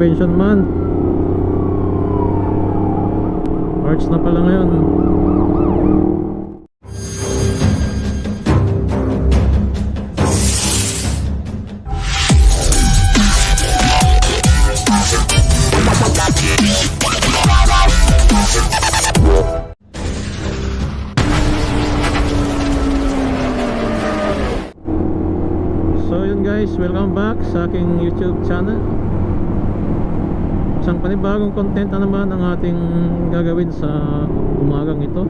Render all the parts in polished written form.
Prevention Month. March na pala ngayon. So yun guys, welcome back sa aking YouTube channel. Isang panibagong content na naman ang ating gagawin sa umagang ito.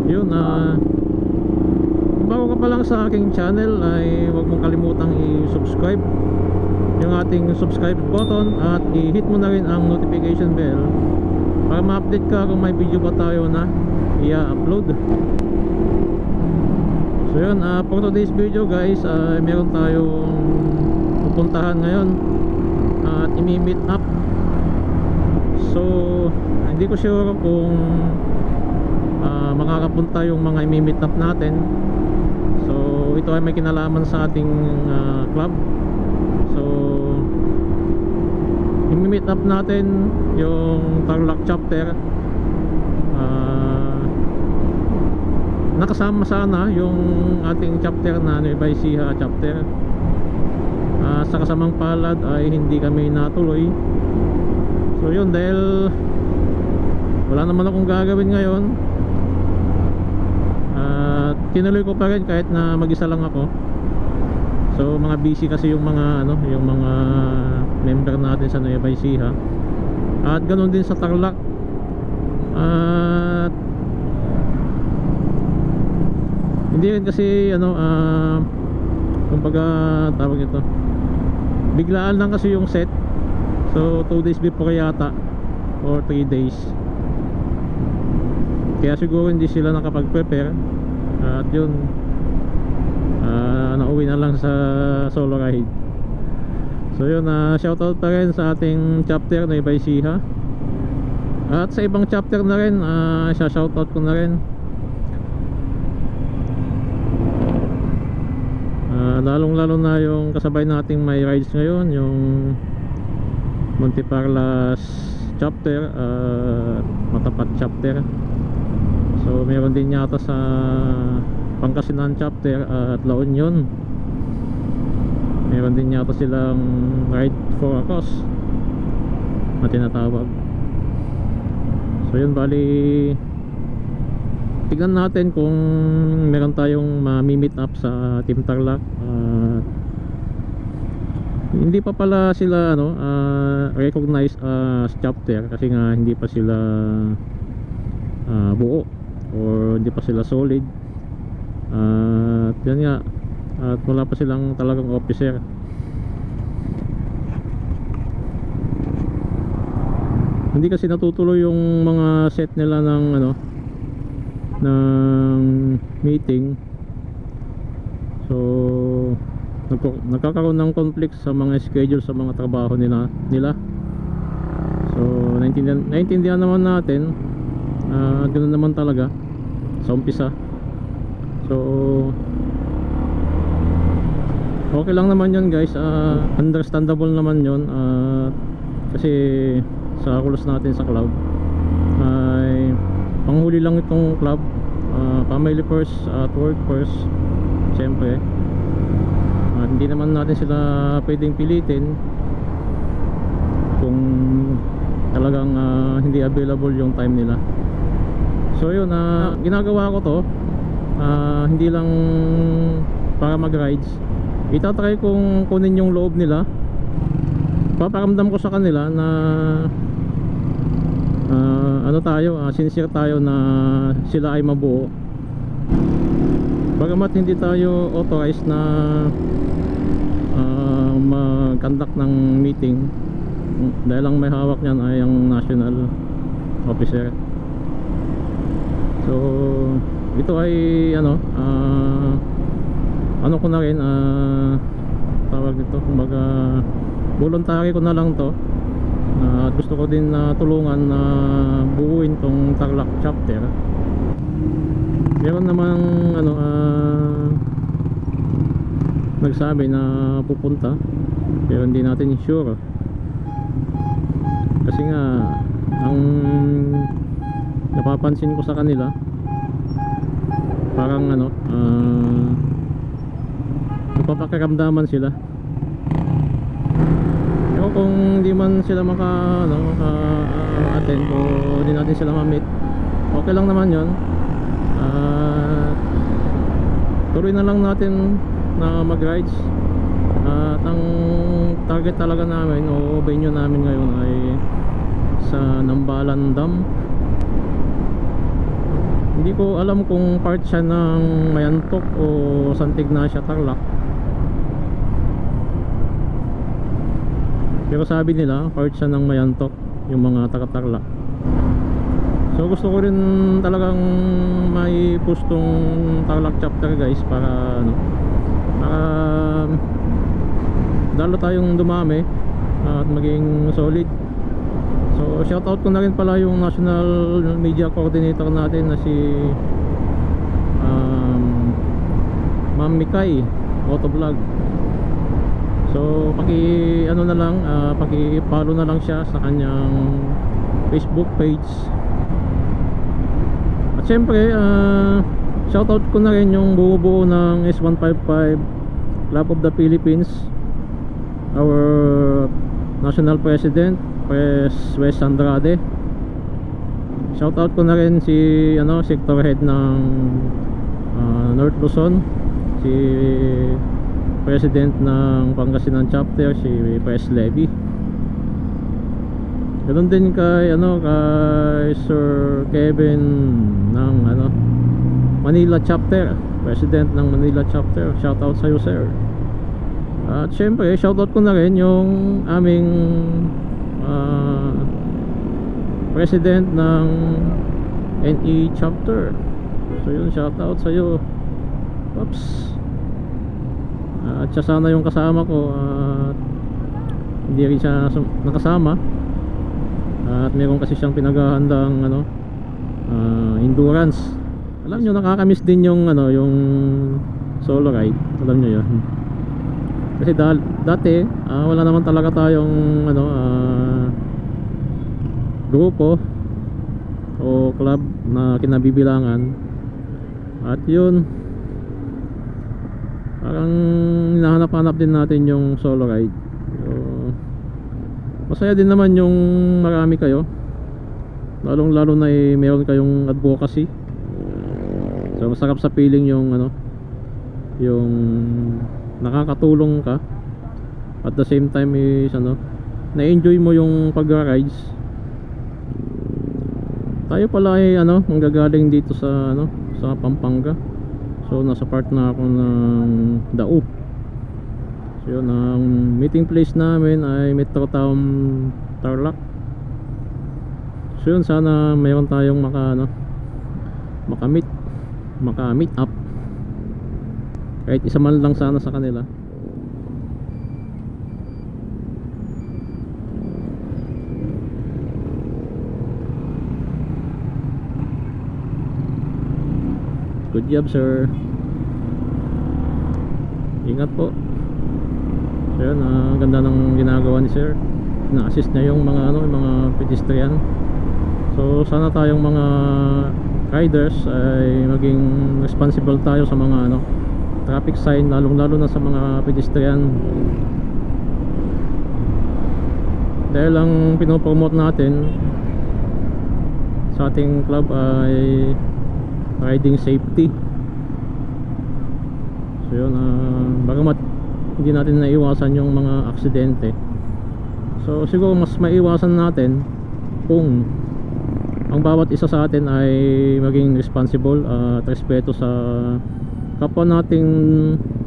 Yun, kung bago ka pa lang sa aking channel ay huwag mong kalimutang i-subscribe yung ating subscribe button at i-hit mo na rin ang notification bell para ma-update ka kung may video pa tayo na i-upload. So yun, for today's video guys, meron tayong pupuntahan ngayon at imi-meet up. So hindi ko sure kung makakapunta yung mga imi-meet up natin. So ito ay may kinalaman sa ating club. So imi-meet up natin yung Tarlac chapter. Nakasama sana yung ating chapter na Nueva Ecija chapter. Sa kasamang palad ay hindi kami natuloy. So yun, dahil wala naman akong gagawin ngayon, tinuloy ko pa rin kahit na mag-isa lang ako. So mga busy kasi yung mga yung mga member natin sa Nueva Ecija. At ganoon din sa Tarlac. At hindi rin kasi kumbaga tawag ito, biglaan lang kasi yung set. So 2 days before yata or 3 days, kaya siguro hindi sila nakapag-prepare. At yun, nauwi na lang sa solo ride. So yun, shoutout pa rin sa ating chapter na Nueva Ecija. At sa ibang chapter na rin, shoutout ko na rin. Lalong lalo na yung kasabay nating may rides ngayon, yung Monteparlas chapter, Matapat chapter. So meron din yata sa Pangasinan chapter at La Union. Meron din yata silang ride for a cause na tinatawag. So yun, bali tignan natin kung meron tayong ma-meet up sa Team Tarlac. Hindi pa pala sila recognized as chapter kasi nga hindi pa sila buo or hindi pa sila solid. At yan nga, at wala pa silang talagang officer. Hindi kasi natutuloy yung mga set nila ng ng meeting. So nagkakaroon ng conflict sa mga schedule sa mga trabaho nila. So naintindihan naman natin, ganoon naman talaga sa umpisa. So okay lang naman yun guys, understandable naman yun. Kasi sa kulos natin sa club ay panghuli lang itong club, family first at work first siyempre. Hindi naman natin sila pwedeng pilitin kung talagang hindi available yung time nila. So yun, ginagawa ko to hindi lang para mag rides. Itatry kong kunin yung loob nila, paparamdam ko sa kanila na sincere tayo na sila ay mabuo. Bagamat hindi tayo authorized na mag-conduct ng meeting, dahil lang may hawak niyan ay ang national officer. So ito ay ko na rin, tawag dito, kumbaga voluntary ko na lang to. Gusto ko din na tulungan na buuin tong Tarlac chapter. Meron namang nagsabi na pupunta, pero hindi natin sure kasi nga ang napapansin ko sa kanila parang ano, napapakiramdaman sila. Pero kung di man sila attend o di natin sila ma-meet, okay lang naman yun. Tuloy na lang natin na mag-rides. At ang target talaga namin o venue namin ngayon ay sa Nambalan Dam. Hindi ko alam kung part siya ng Mayantok o Santig Ignacia, Tarlac. Pero sabi nila part siya ng Mayantok, yung mga taga-Tarlac. So gusto ko rin talagang may pustong Tarlac chapter guys, para ano, para dalo tayong dumami at maging solid. So shoutout ko na rin pala yung national media coordinator natin na si Ma'am Mikay Autovlog. So ano na lang, paki-follow na lang siya sa kanyang Facebook page. At syempre shoutout ko na rin yung buo ng S155 Club of the Philippines, our National President Pres Wes Andrade. Shoutout ko na rin si sector head ng North Luzon, si President ng Pangasinan chapter, si Pres Levy. Ganun din kay Sir Kevin ng Manila chapter, President ng Manila chapter. Shoutout sa iyo, sir. At syempre shoutout ko na rin yung aming President ng NE chapter. So yun, shoutout sa iyo, Pops. At siya sana yung kasama ko, at hindi rin siya nakasama. At meron kasi siyang pinaghahandang endurance. Alam nyo, nakakamiss din yung yung solo ride. Alam nyo yun. Kasi dati wala naman talaga tayong grupo o club na kinabibilangan. At yun, parang hinahanap-hanap din natin yung solo ride. So, masaya din naman yung marami kayo, lalong lalo na meron kayong advocacy. So masarap sa feeling yung yung nakakatulong ka, at the same time is na-enjoy mo yung pag-rides. Tayo pala ay manggagaling dito sa sa Pampanga. So nasa part na ako ng Dao. So yun, ang meeting place namin ay Metro Town Tarlac. So yun, sana mayroon tayong maka-meet up, kahit isa man lang sana sa kanila. Good job, sir. Ingat po. So yun, ganda ng ginagawa ni sir. Na-assist niya yung mga yung mga pedestrian. So sana tayong mga riders ay maging responsible tayo sa mga traffic sign, lalong lalo na sa mga pedestrian. Dahil ang pinopromote natin sa ating club ay riding safety. So yun, bagamat hindi natin naiwasan yung mga aksidente, so siguro mas maiwasan natin kung ang bawat isa sa atin ay maging responsible at respeto sa kapwa nating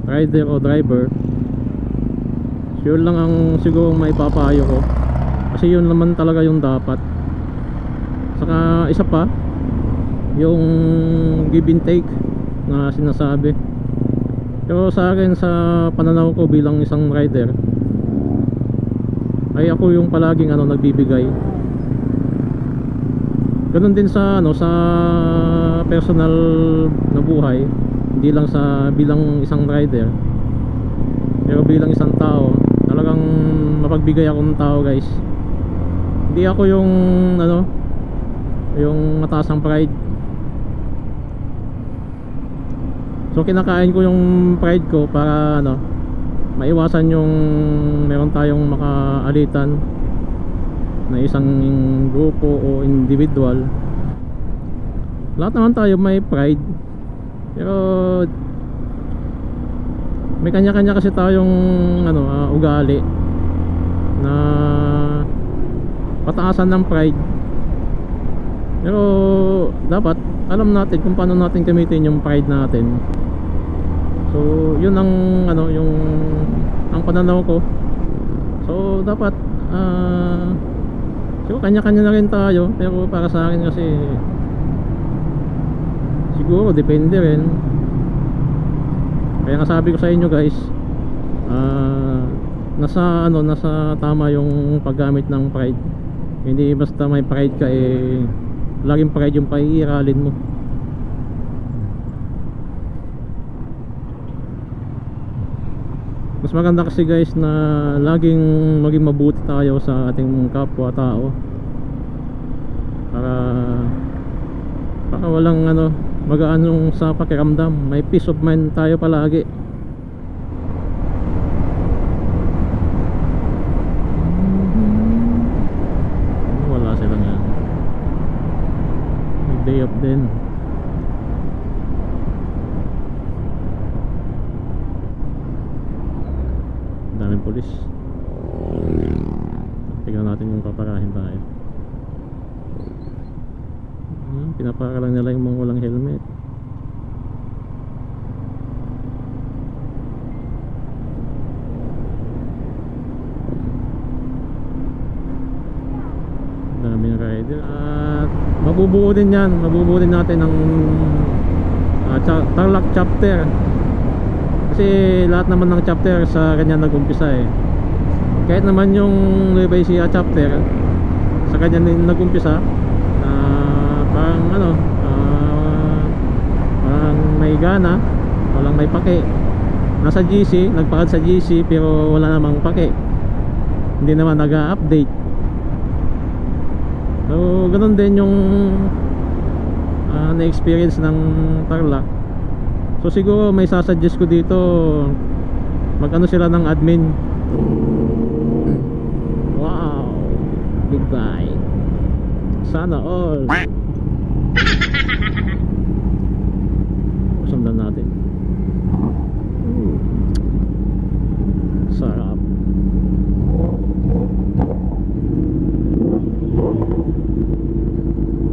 rider o driver. So yun lang ang siguro maipapayo ko, kasi yun naman talaga yung dapat. Saka isa pa, yung give and take na sinasabi. Pero sa akin, sa pananaw ko bilang isang rider, ay ako yung palaging nagbibigay. Ganun din sa sa personal na buhay, hindi lang sa bilang isang rider. Pero bilang isang tao, talagang mapagbigay akong tao guys. Hindi ako yung ano, yung mataas ang pride. So kinakain ko yung pride ko para ano, maiwasan yung meron tayong makaalitan na isang grupo o individual. Lahat naman tayo may pride, pero may kanya-kanya kasi tayong ano, ugali na pataasan ng pride. Pero dapat alam natin kung paano natin gamitin yung pride natin. So yun ang ano, yung ang pananaw ko. So dapat so kanya-kanya na rin tayo, pero para sa akin kasi siguro depende rin. Kaya nga sabi ko sa inyo guys, nasa ano, nasa tama yung paggamit ng pride. Hindi basta may pride ka laging pride yung paiiralin mo. Mas maganda kasi guys na laging maging mabuti tayo sa ating kapwa tao, para walang ano, magaan yung sa pakiramdam. May peace of mind tayo palagi. Wala silang yan. May day off din. Daming pulis. Tignan natin kung paparahin tayo. Pinapara lang nila yung mga walang helmet. Daming rider. At mabubuo din yan. Mabubuo din natin ng Tarlac chapter. Kasi lahat naman ng chapter sa kanya nag-umpisa Kahit naman yung Nueva Ecija chapter sa kanya din nag-umpisa. Parang ano, parang may gana, walang may pake. Nasa GC, nagpakad sa GC pero wala namang pake. Hindi naman nag-update. So ganun din yung na-experience ng Tarlac. So siguro may sasuggest ko dito, mag-ano sila ng admin. Wow, big bike. Sana all. Sundan natin. Sarap.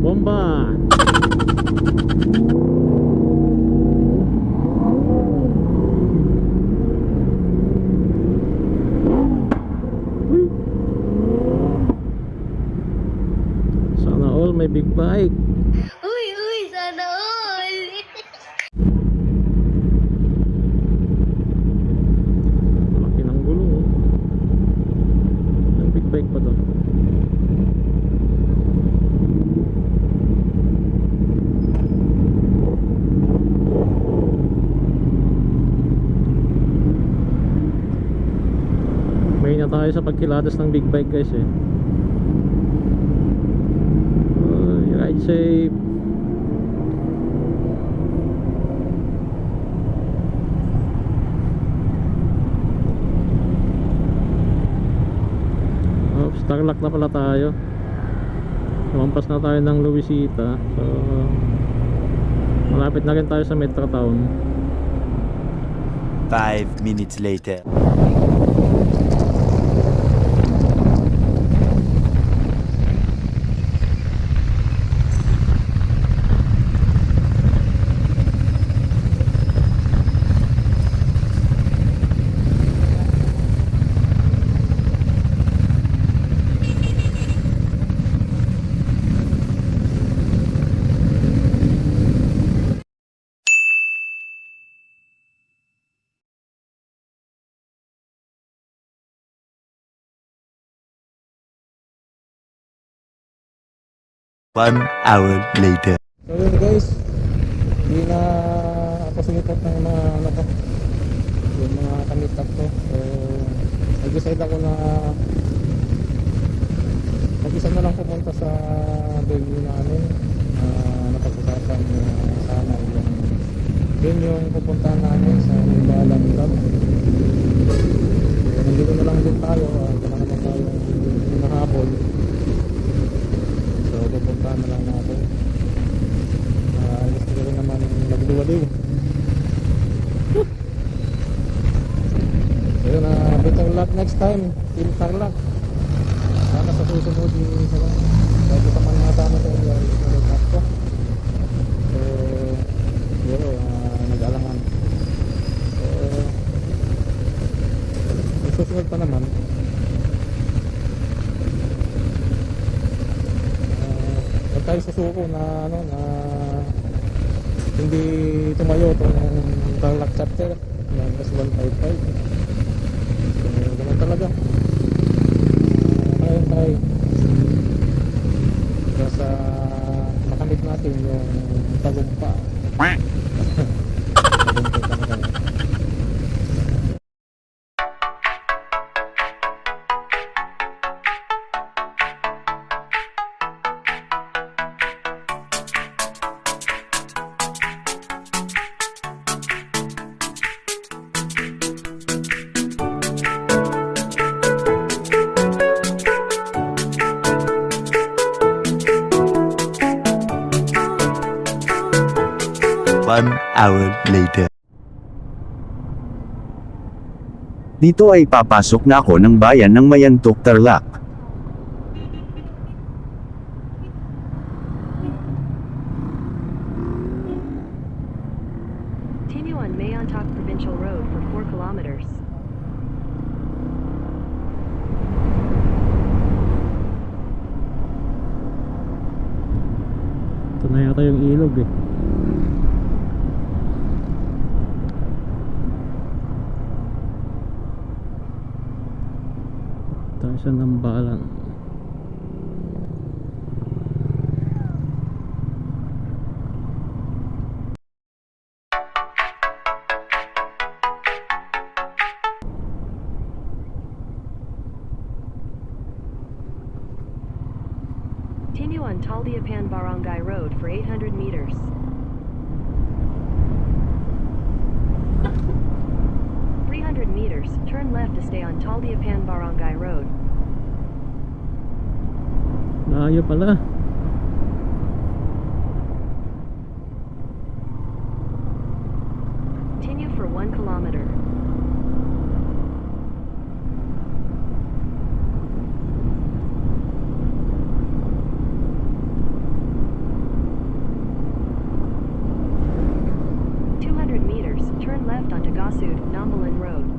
Bomba. Sana all may big bike. Uy, sana all. Laki ng gulong Ang big bike pa to. May na tayo sa pagkilatas ng big bike guys Ride safe. Tarlac na pala tayo. Lumampas na tayo ng Luisita. So malapit na rin tayo sa Metro Town. 5 minutes later. One hour later. So yun guys, hindi na ako sumipot ng mga ano ko. yung mga kamistap ko. So nag-decide ako na mag-isa na lang pumunta sa venue namin. Napag-usapan sana yung pupuntahan namin sa Balang Club. So nandito na lang din tayo, kailangan naman tayo nahabol. So pupuntahan na lang natin. Gusto ko rin naman nagduwaliw. So yun, better luck next time, Team Tarlac. Sana sa susunod yung isa lang. Dahil ito man nga tama ito yung nag-up ko. So siguro nag-alangan. So yung susunod pa naman, huwag tayo susuko na ano na hindi tumayo itong Tarlac chapter ng S155. So ganun talaga. Ngayon tayo basta makamit natin yung tagumpa. Tagumpa talaga. One hour later. Dito ay papasok na ako ng bayan ng Mayantok, Tarlac. Continue on Mayantok Provincial Road for 4 kilometers. Ito na yata yung ilog eh. Tayo sa Nambalan. Continue on Taldiapan Barangay Road for 800 meters. Meters, turn left to stay on Taldiapan Barangay Road. Layo pala. Continue for 1 kilometer. Turn left onto Gasud, Nambalan Road.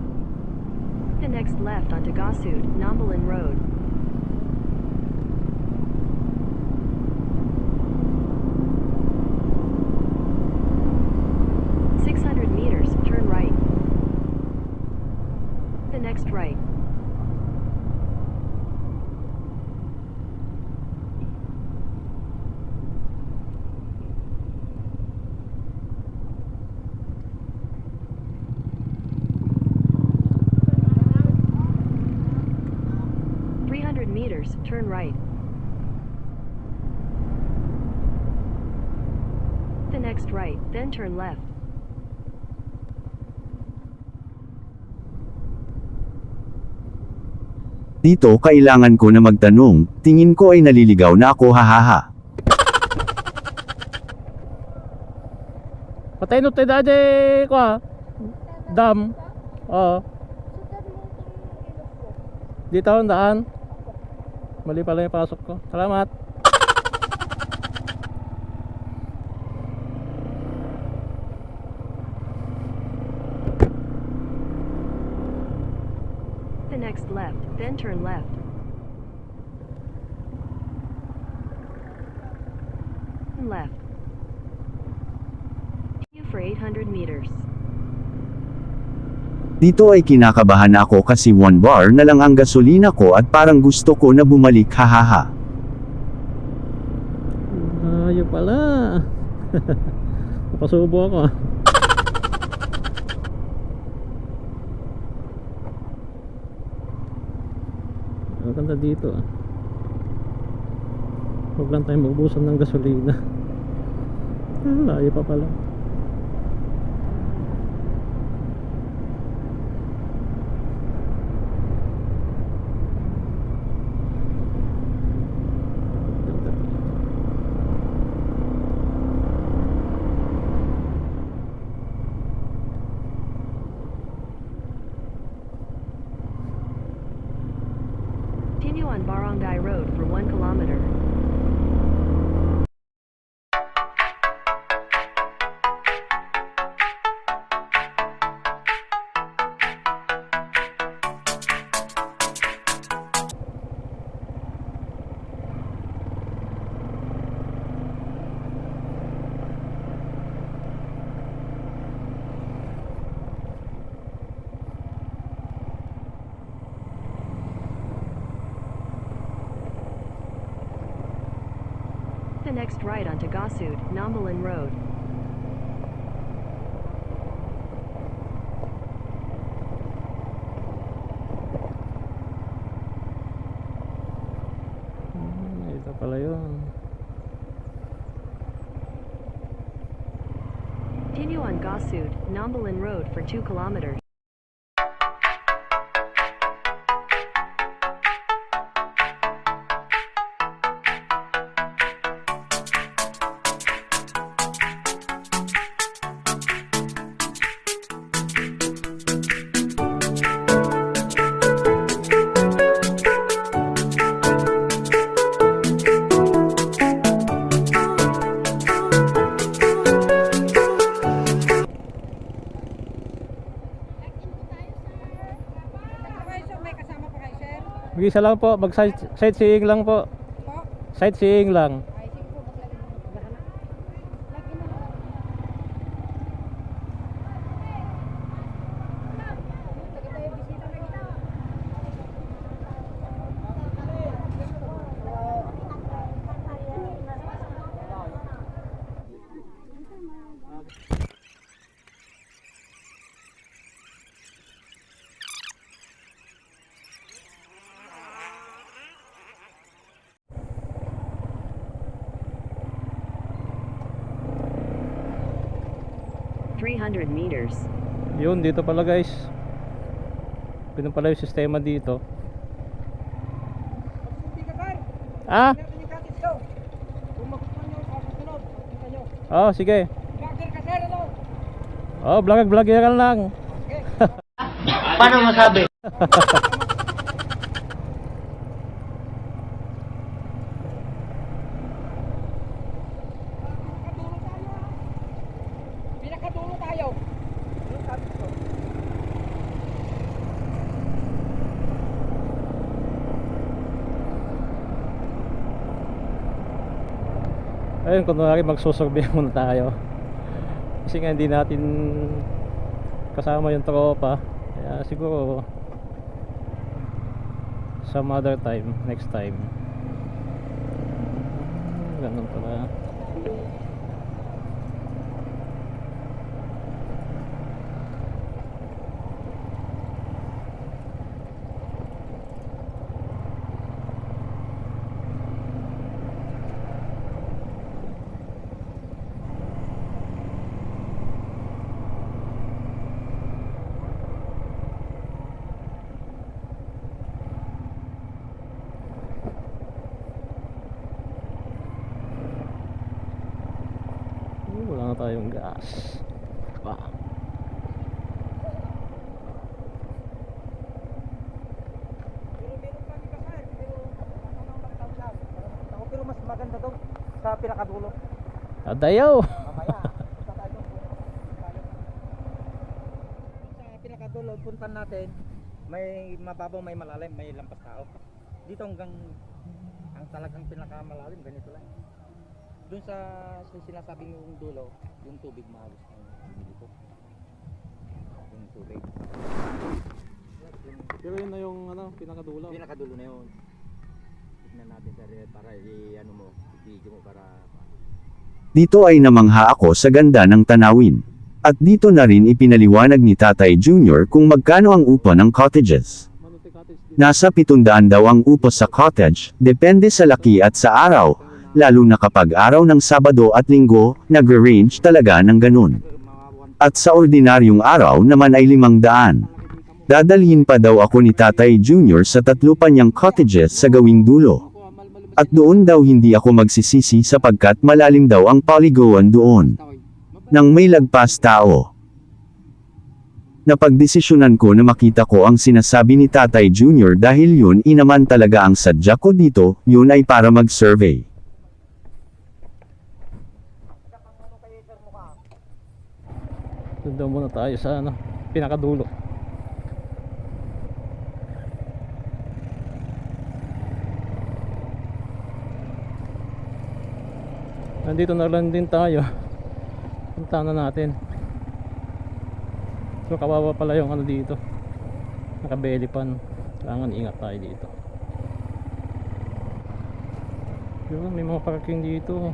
The next left onto Gasud, Nambalan Road. Meters, turn right. The next right. Meters, turn right. The next right, then turn left. Dito kailangan ko na magtanong, tingin ko ay naliligaw na ako, hahaha. Patay no tayo dade ko ah. Dam. Oo. Dito ang daan. Mali pala yung pasok ko. Salamat. The next left, then turn left. Left. Continue for 800 meters. Dito ay kinakabahan ako kasi 1 bar na lang ang gasolina ko at parang gusto ko na bumalik, hahaha. Layo pala. Napasubo ako ah. maganda dito ah. Huwag lang tayo maubusan ng gasolina. Layo pa pala. Continue on Barangay Road for 1 kilometer. The next right onto Gosud, Nambalan Road. Ito pala yun. Continue on Gosud, Nambalan Road for 2 kilometers. Mag-isa lang po, sightseeing lang po. Sightseeing lang. $300 meters. Yun, dito pala guys. Ganun pala yung sistema dito. Ah? Oh, sige. Oh, vlogger lang. Paano masabi? Pinakadulo tayo. Ayun, kunwari magsusurvey muna tayo. Kasi nga hindi natin kasama yung tropa. Kaya siguro some other time, next time. Ganun pala. Wala na tayong gas. Wow. Pero mas maganda daw sa pinakadulo. Adayaw. Mamaya, punta tayo. Sa pinakadulo, puntan natin. May mababaw, may malalim, may lampas tao. Dito hanggang ang talagang pinakamalalim, ganito lang. Doon sa sinasabing yung dulo, yung tubig maagos na bibili ko. Yung tubig. Pero yun na yung ano, pinakadulo. Pinakadulo na yun. Tignan natin sir, para i-ano mo, i-video mo para... Dito ay namangha ako sa ganda ng tanawin. At dito na rin ipinaliwanag ni Tatay Junior kung magkano ang upa ng cottages. Manuti cottage Nasa 700 daw ang upo sa cottage, depende sa laki at sa araw, lalo na kapag araw ng Sabado at Linggo, nagre-range talaga ng ganun. At sa ordinaryong araw naman ay 500. Dadalhin pa daw ako ni Tatay Junior sa 3 pa niyang cottages sa gawing dulo. At doon daw hindi ako magsisisi sapagkat malalim daw ang polygoan doon. Nang may lagpas tao. Napagdesisyonan ko na makita ko ang sinasabi ni Tatay Junior dahil yun inaman talaga ang sadya ko dito, yun ay para mag-survey. Doon muna tayo sa pinakadulo. Nandito na lang din tayo. Punta na natin. So kawawa pala yung dito. Nakabelly pan. Kailangan ingat tayo dito. Yun, may mga parking dito.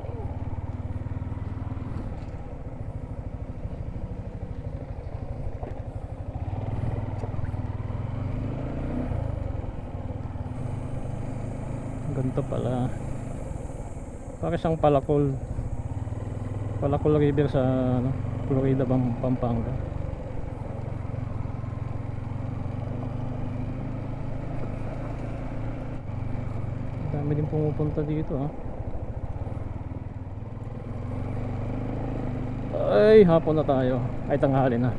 Ganito pala. Para siyang Palacol. Palacol River sa Florida, Pampanga. Dami din pumupunta dito Ay, hapon na tayo. Ay, tanghali na.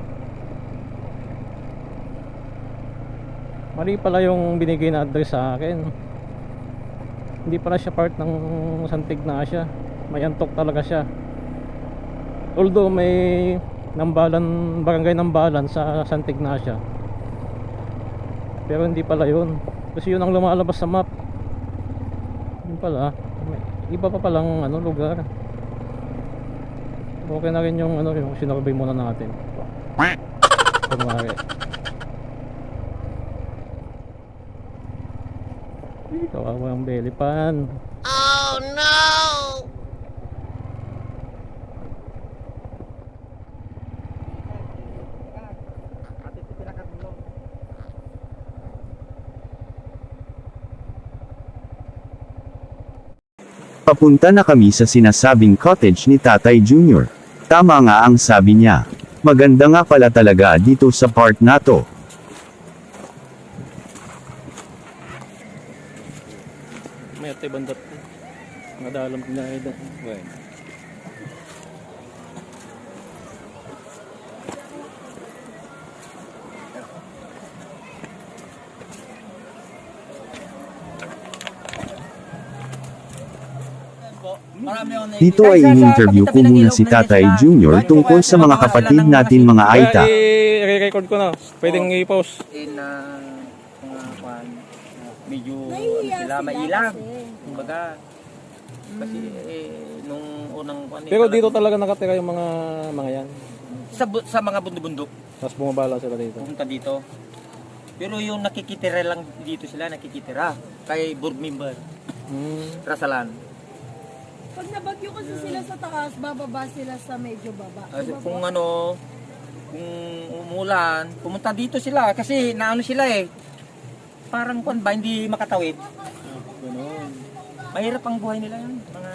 Mali pala yung binigay na address sa akin. Hindi pala siya part ng Santa Ignacia. May antok talaga siya. Although may barangay Nambalan sa Santa Ignacia, pero hindi pala yun. Kasi yun ang lumalabas sa map. Yun pala, may iba pa palang lugar. Okay na rin yung yung sinurvey muna natin. Kunwari. Kawawa ang belly pan. Oh no! Papunta na kami sa sinasabing cottage ni Tatay Junior. Tama nga ang sabi niya. Maganda nga pala talaga dito sa part na to. May ate bandat. Madalam na ito. Dito ay in-interview ko muna si Tatay Junior tungkol sa mga kapatid natin mga Aita. I-record ko na. Pwedeng i-post. Medyo sila mailang. Kumbaga, kasi nung unang Pero dito talaga nakatira yung mga yan. sa mga bundok-bundok Tapos bumabala sila dito. pumunta dito. Pero yung nakikitira lang dito sila nakikitira kay board member Rasalan. Pag nabagyo kasi sila sa taas, bababa sila sa medyo baba. Kung kung umulan, pumunta dito sila kasi naano sila parang kung ba hindi makatawid. Ganun. Mahirap ang buhay nila yan, mga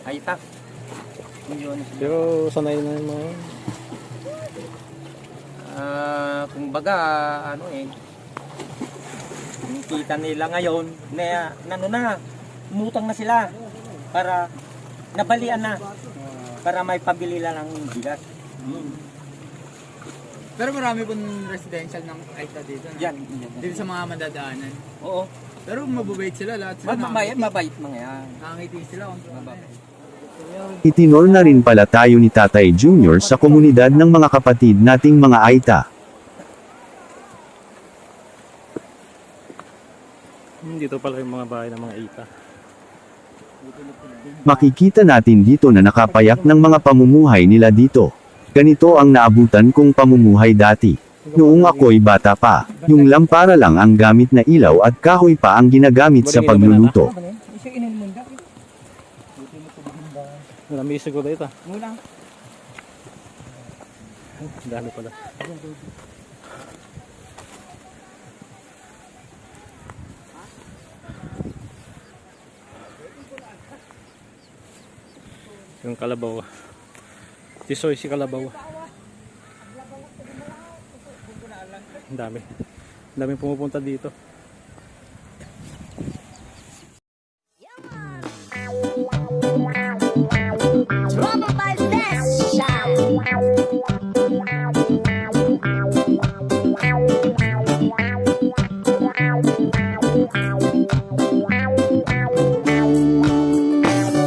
Aita. Pero sanay na yung mga yun. Kung baga, yung kita nila ngayon, umutang na sila para nabalian na para may pabili lang ng bigas. Pero marami pong residential ng Aita dito. Yan. Dito sa mga madadaanan. Oo. Pero mababait sila lahat. Sila Mabait mga yan. nakangiti sila. Itinor na rin pala tayo ni Tatay Junior sa komunidad ng mga kapatid nating mga Aita. Dito pala yung mga bahay ng mga Aita. Makikita natin dito na nakapayak ng mga pamumuhay nila dito. Ganito ang naabutan kong pamumuhay dati. Noong ako'y bata pa, yung lampara lang ang gamit na ilaw at kahoy pa ang ginagamit sa pagluluto. Marami siguro ito. Dami pala. Yung kalabaw. Tisoy si kalabaw. Ang dami. Ang dami pumupunta dito. Trouble by fashion.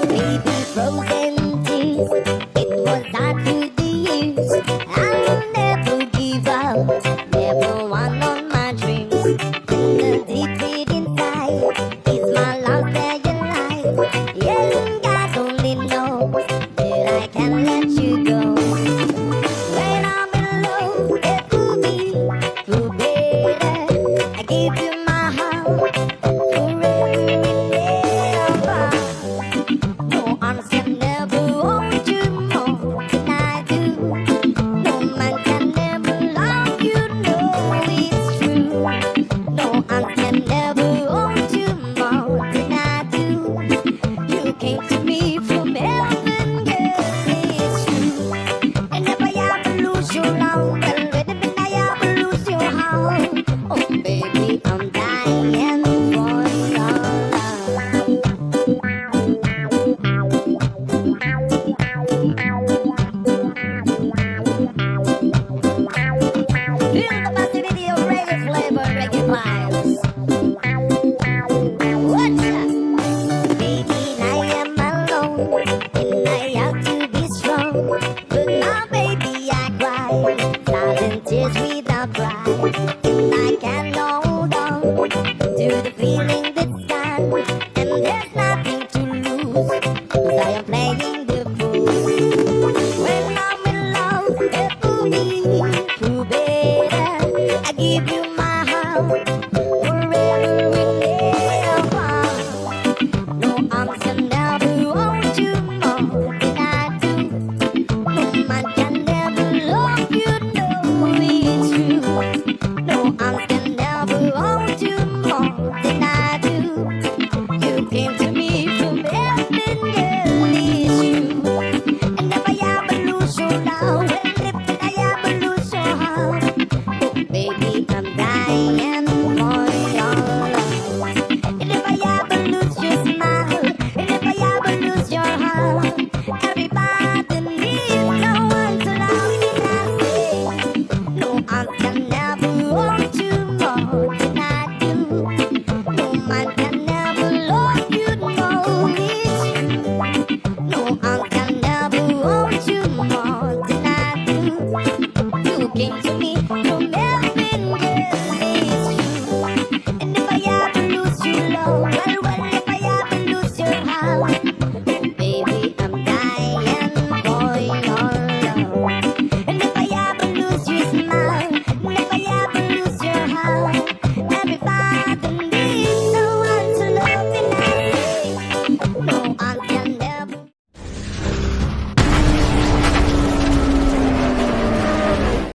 Baby frozen tears, it was hard through the years. I'll never give up, never one of my dreams. The deep inside is my love that you like. Yeah, God only knows that I can't let you go. When I'm in love, it will be for better. I give you my heart forever and ever. No arms can never hold you more than I do. No man can never love you, no, it's true. No arms can never hold you more than I do. You came to me from heaven, yes, it's true. And if I ever lose your love, well, whether I ever lose your heart, oh baby, I'm dying for your love. Feel the positivity of reggae flavor, reggae vibes. What's up? Baby, I am alone, and I have to be strong. But now, baby, I cry, silent tears without pride. And I can't hold on to the feeling that's gone, and there's nothing to lose. 'Cause I am playing